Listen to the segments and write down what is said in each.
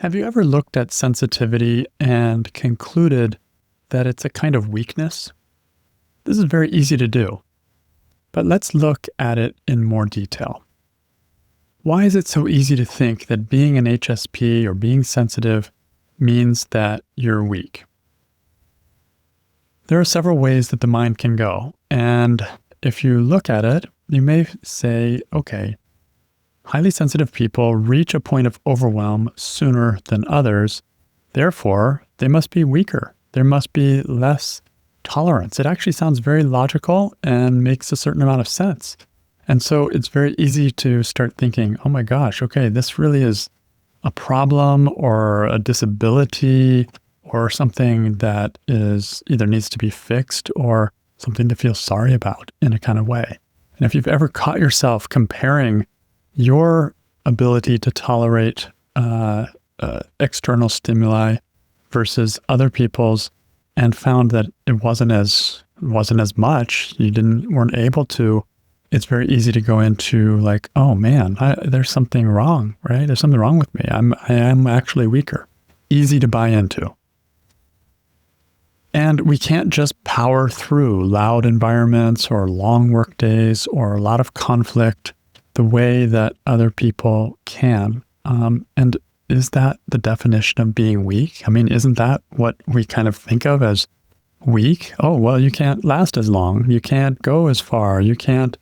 Have you ever looked at sensitivity and concluded that it's a kind of weakness? This is very easy to do, but let's look at it in more detail. Why is it so easy to think that being an HSP or being sensitive means that you're weak? There are several ways that the mind can go, and if you look at it, you may say, okay, highly sensitive people reach a point of overwhelm sooner than others. Therefore, they must be weaker. There must be less tolerance. It actually sounds very logical and makes a certain amount of sense. And so it's very easy to start thinking, oh my gosh, okay, this really is a problem or a disability or something that is either needs to be fixed or something to feel sorry about in a kind of way. And if you've ever caught yourself comparing your ability to tolerate external stimuli versus other people's and found that it wasn't as much, weren't able to, it's very easy to go into like, oh man, there's something wrong, right? There's something wrong with me. I am actually weaker. Easy to buy into. And we can't just power through loud environments or long work days or a lot of conflict the way that other people can. And is that the definition of being weak? I mean, isn't that what we kind of think of as weak? Oh, well, you can't last as long. You can't go as far. You can't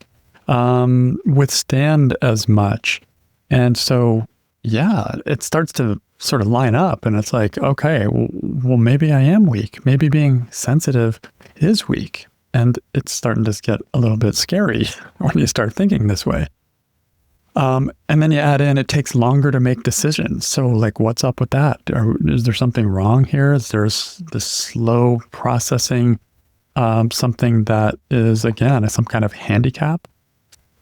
withstand as much. And so, yeah, it starts to sort of line up and it's like, okay, well, maybe I am weak. Maybe being sensitive is weak. And it's starting to get a little bit scary when you start thinking this way. And then you add in, it takes longer to make decisions. So like, what's up with that? Is there something wrong here? Is there this slow processing, something that is, again, some kind of handicap?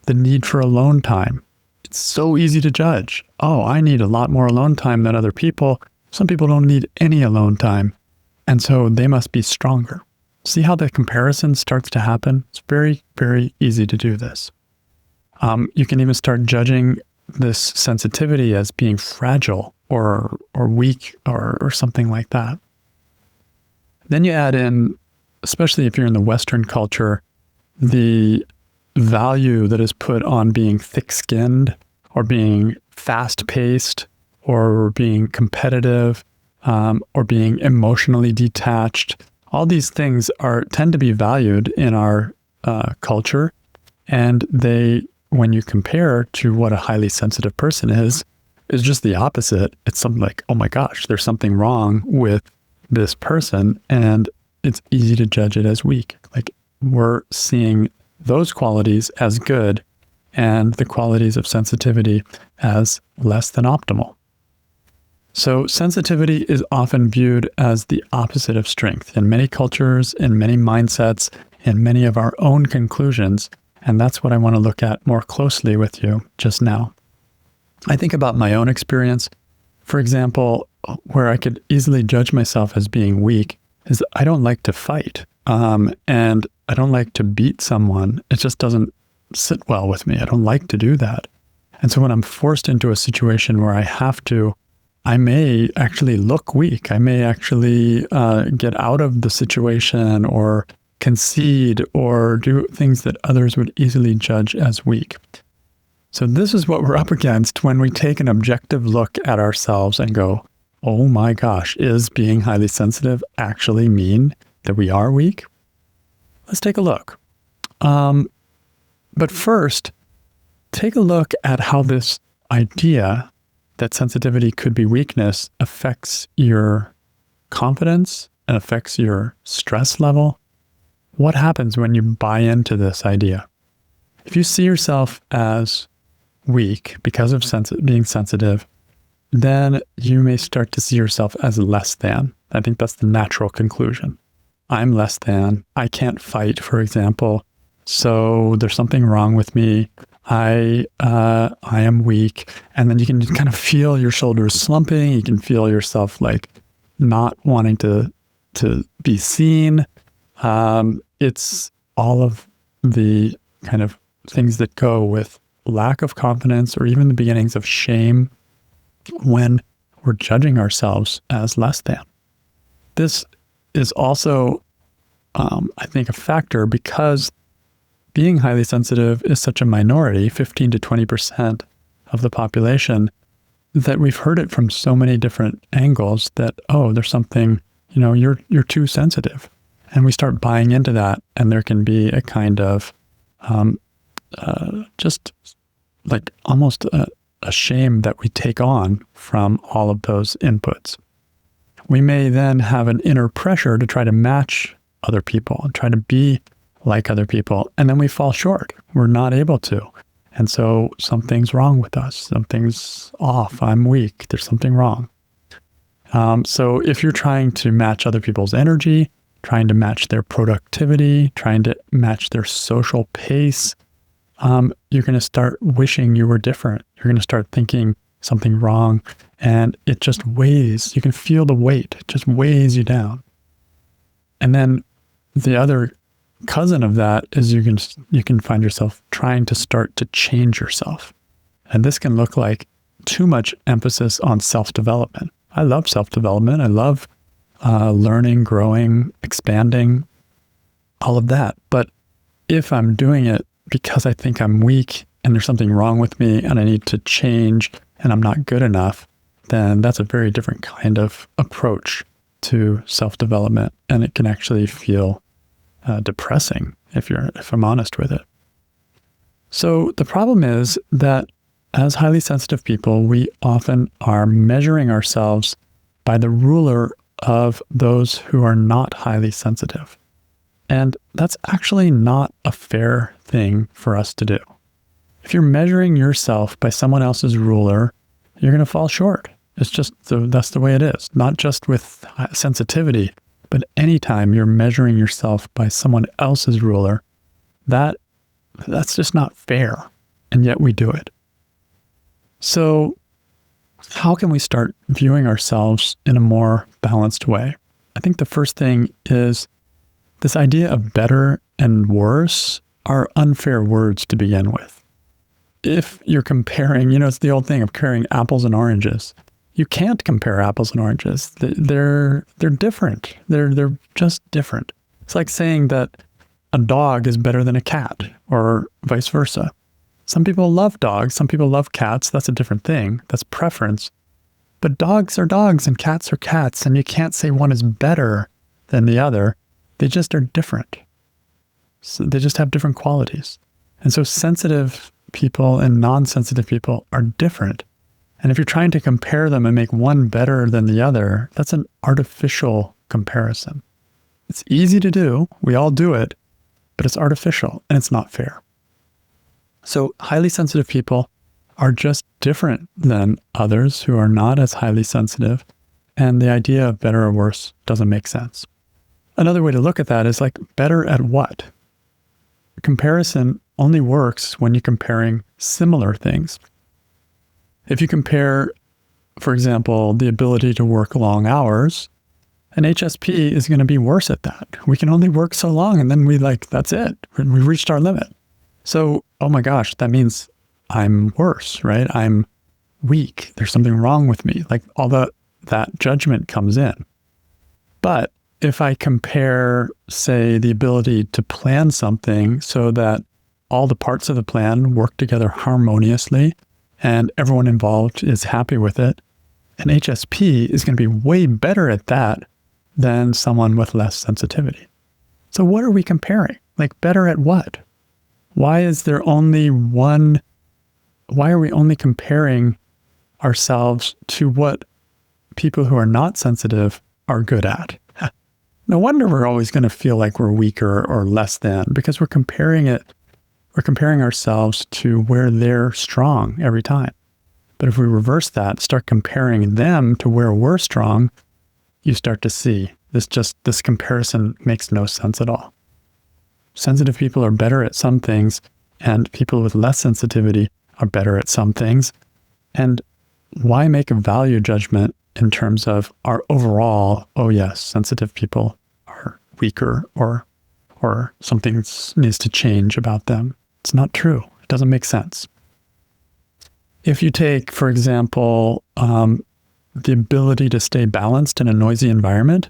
The need for alone time. It's so easy to judge. Oh, I need a lot more alone time than other people. Some people don't need any alone time. And so they must be stronger. See how the comparison starts to happen? It's very, very easy to do this. You can even start judging this sensitivity as being fragile or weak or something like that. Then you add in, especially if you're in the Western culture, the value that is put on being thick-skinned or being fast-paced or being competitive or being emotionally detached. All these things tend to be valued in our culture, and when you compare to what a highly sensitive person is just the opposite. It's something like, oh my gosh, there's something wrong with this person, and it's easy to judge it as weak. Like we're seeing those qualities as good and the qualities of sensitivity as less than optimal. So sensitivity is often viewed as the opposite of strength in many cultures, in many mindsets, in many of our own conclusions. And that's what I want to look at more closely with you just now. I think about my own experience. For example, where I could easily judge myself as being weak is I don't like to fight. And I don't like to beat someone. It just doesn't sit well with me. I don't like to do that. And so when I'm forced into a situation where I have to, I may actually look weak. I may actually get out of the situation or concede or do things that others would easily judge as weak. So this is what we're up against when we take an objective look at ourselves and go, oh my gosh, is being highly sensitive actually mean that we are weak? Let's take a look. But first, take a look at how this idea that sensitivity could be weakness affects your confidence and affects your stress level. What happens when you buy into this idea? If you see yourself as weak because of being sensitive, then you may start to see yourself as less than. I think that's the natural conclusion. I'm less than. I can't fight, for example. So there's something wrong with me. I am weak. And then you can kind of feel your shoulders slumping. You can feel yourself like not wanting to be seen. It's all of the kind of things that go with lack of confidence or even the beginnings of shame when we're judging ourselves as less than. This is also, I think, a factor because being highly sensitive is such a minority, 15 to 20% of the population, that we've heard it from so many different angles that, oh, there's something, you're too sensitive. And we start buying into that, and there can be a kind of just like almost a shame that we take on from all of those inputs. We may then have an inner pressure to try to match other people and try to be like other people, and then we fall short. We're not able to. And so something's wrong with us. Something's off. I'm weak. There's something wrong. So if you're trying to match other people's energy, trying to match their productivity, trying to match their social pace, you're going to start wishing you were different. You're going to start thinking something wrong, and it just weighs. You can feel the weight. It just weighs you down. And then the other cousin of that is you can find yourself trying to start to change yourself. And this can look like too much emphasis on self-development. I love self-development. I love learning, growing, expanding, all of that. But if I'm doing it because I think I'm weak and there's something wrong with me and I need to change and I'm not good enough, then that's a very different kind of approach to self-development. And it can actually feel depressing if I'm honest with it. So the problem is that as highly sensitive people, we often are measuring ourselves by the ruler of those who are not highly sensitive. And that's actually not a fair thing for us to do. If you're measuring yourself by someone else's ruler, you're going to fall short. It's just that's the way it is. Not just with sensitivity, but anytime you're measuring yourself by someone else's ruler, that's just not fair. And yet we do it. So how can we start viewing ourselves in a more balanced way? I think the first thing is this idea of better and worse are unfair words to begin with. If you're comparing, it's the old thing of comparing apples and oranges. You can't compare apples and oranges. They're different. They're just different. It's like saying that a dog is better than a cat or vice versa. Some people love dogs. Some people love cats. That's a different thing. That's preference. But dogs are dogs and cats are cats. And you can't say one is better than the other. They just are different. So they just have different qualities. And so sensitive people and non-sensitive people are different. And if you're trying to compare them and make one better than the other, that's an artificial comparison. It's easy to do. We all do it, but it's artificial and it's not fair. So highly sensitive people are just different than others who are not as highly sensitive. And the idea of better or worse doesn't make sense. Another way to look at that is like better at what? Comparison only works when you're comparing similar things. If you compare, for example, the ability to work long hours, an HSP is going to be worse at that. We can only work so long and then that's it. We reached our limit. So, oh my gosh, that means I'm worse, right? I'm weak. There's something wrong with me. Like all that judgment comes in. But if I compare, say, the ability to plan something so that all the parts of the plan work together harmoniously and everyone involved is happy with it, an HSP is going to be way better at that than someone with less sensitivity. So what are we comparing? Like better at what? Why is there only one? Why are we only comparing ourselves to what people who are not sensitive are good at? No wonder we're always going to feel like we're weaker or less than, because we're comparing ourselves to where they're strong every time. But if we reverse that, start comparing them to where we're strong, you start to see this comparison makes no sense at all. Sensitive people are better at some things, and people with less sensitivity are better at some things. And why make a value judgment in terms of our overall, oh yes, sensitive people are weaker or something needs to change about them? It's not true. It doesn't make sense. If you take, for example, the ability to stay balanced in a noisy environment,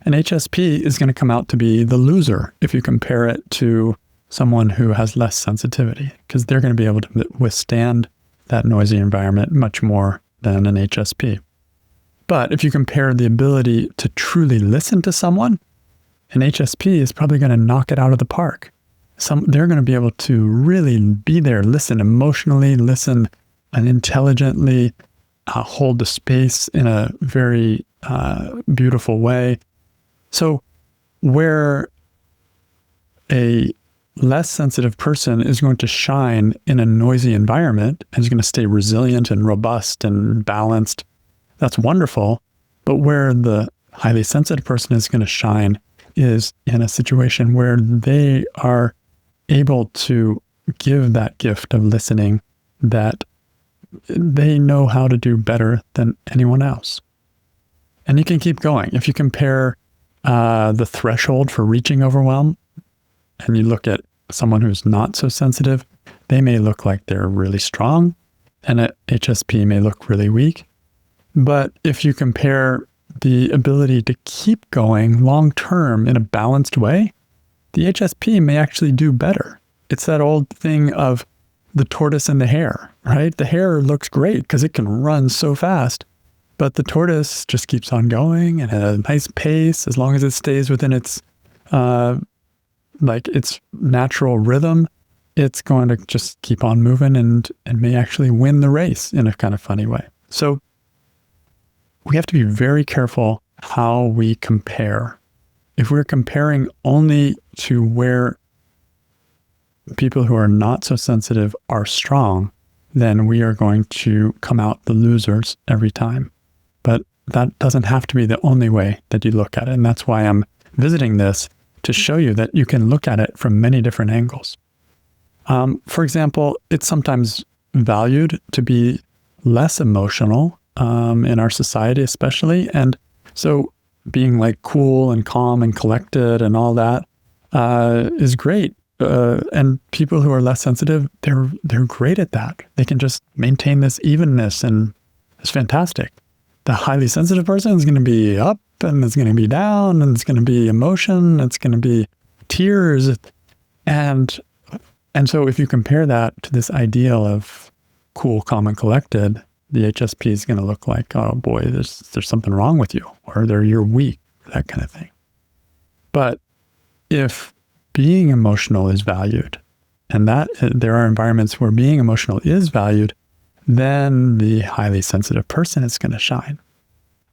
an HSP is going to come out to be the loser if you compare it to someone who has less sensitivity, because they're going to be able to withstand that noisy environment much more than an HSP. But if you compare the ability to truly listen to someone, an HSP is probably going to knock it out of the park. They're going to be able to really be there, listen emotionally, listen and intelligently, hold the space in a very beautiful way. So where a less sensitive person is going to shine in a noisy environment and is going to stay resilient and robust and balanced, that's wonderful. But where the highly sensitive person is going to shine is in a situation where they are able to give that gift of listening that they know how to do better than anyone else. And you can keep going. If you compare the threshold for reaching overwhelm, and you look at someone who's not so sensitive, they may look like they're really strong, and an HSP may look really weak. But if you compare the ability to keep going long-term in a balanced way, the HSP may actually do better. It's that old thing of the tortoise and the hare, right? The hare looks great because it can run so fast, but the tortoise just keeps on going and at a nice pace as long as it stays within its its natural rhythm. It's going to just keep on moving and may actually win the race in a kind of funny way. So we have to be very careful how we compare. If we're comparing only to where people who are not so sensitive are strong, then we are going to come out the losers every time. But that doesn't have to be the only way that you look at it. And that's why I'm visiting this, to show you that you can look at it from many different angles. For example, it's sometimes valued to be less emotional in our society especially. And so being like cool and calm and collected and all that is great. And people who are less sensitive, they're great at that. They can just maintain this evenness, and it's fantastic. The highly sensitive person is going to be up, and it's going to be down, and it's going to be emotion, it's going to be tears. And so if you compare that to this ideal of cool, calm, and collected, the HSP is going to look like, oh boy, there's something wrong with you, or you're weak, that kind of thing. But if being emotional is valued, and that there are environments where being emotional is valued, then the highly sensitive person is going to shine.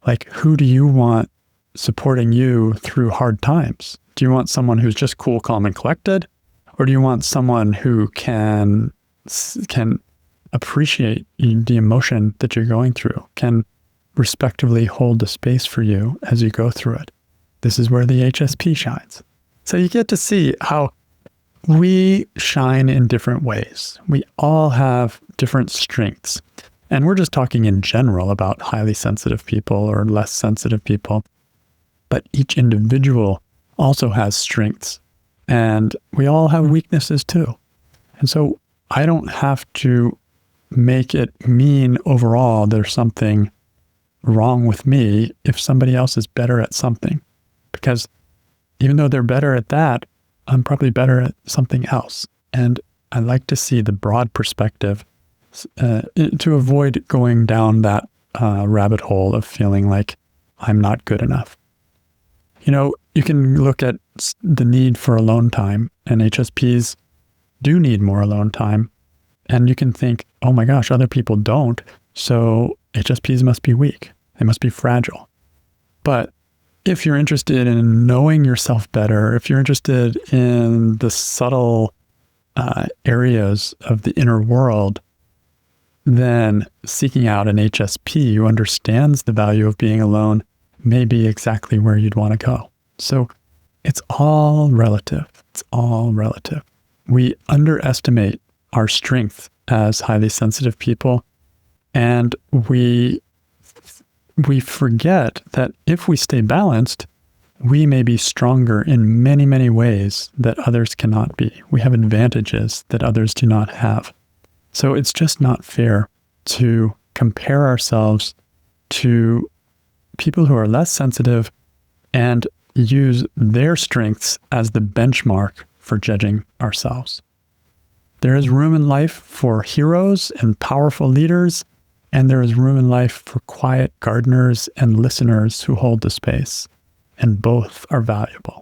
Like, who do you want supporting you through hard times? Do you want someone who's just cool, calm, and collected? Or do you want someone who can appreciate the emotion that you're going through, can respectively hold the space for you as you go through it? This is where the HSP shines. So you get to see how we shine in different ways. We all have different strengths. And we're just talking in general about highly sensitive people or less sensitive people. But each individual also has strengths. And we all have weaknesses too. And so I don't have to make it mean overall there's something wrong with me if somebody else is better at something. Because even though they're better at that, I'm probably better at something else. And I like to see the broad perspective to avoid going down that rabbit hole of feeling like I'm not good enough. You know, you can look at the need for alone time, and HSPs do need more alone time. And you can think, oh my gosh, other people don't, so HSPs must be weak. They must be fragile. But if you're interested in knowing yourself better, if you're interested in the subtle areas of the inner world, then seeking out an HSP who understands the value of being alone may be exactly where you'd want to go. So it's all relative. It's all relative. We underestimate our strength as highly sensitive people, and we forget that if we stay balanced, we may be stronger in many, many ways that others cannot be. We have advantages that others do not have. So it's just not fair to compare ourselves to people who are less sensitive and use their strengths as the benchmark for judging ourselves. There is room in life for heroes and powerful leaders, and there is room in life for quiet gardeners and listeners who hold the space, and both are valuable.